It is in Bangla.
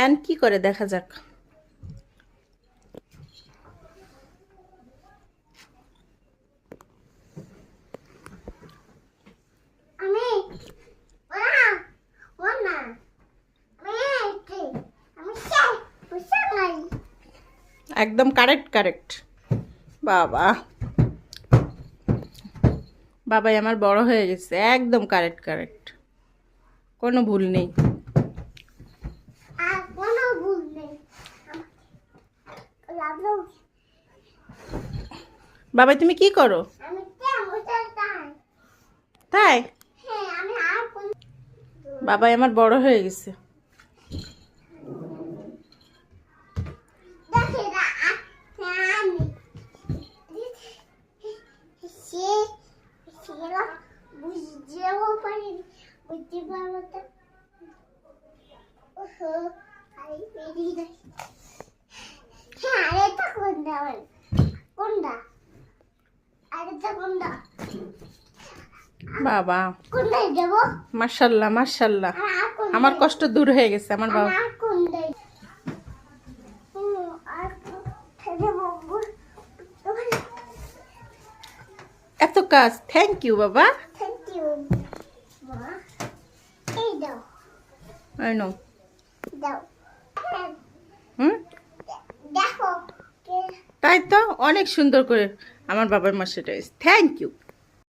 আয়ান কি করে দেখা যাক। একদম কারেক্ট কারেক্ট। বাবা বাবাই আমার বড় হয়ে গেছে, একদম কারেক্ট কারেক্ট, কোনো ভুল নেই। বাবা তুমি কি করো? তাই বাবাই আমার বড় হয়ে গেছে। বাবা মাশাআল্লাহ মাশাআল্লাহ, আমার কষ্ট দূর হয়ে গেছে আমার বাবা। এত কাজ, থ্যাংক ইউ বাবা। I know. তাই তো অনেক সুন্দর করে আমার বাবার মা সেটা, থ্যাংক ইউ।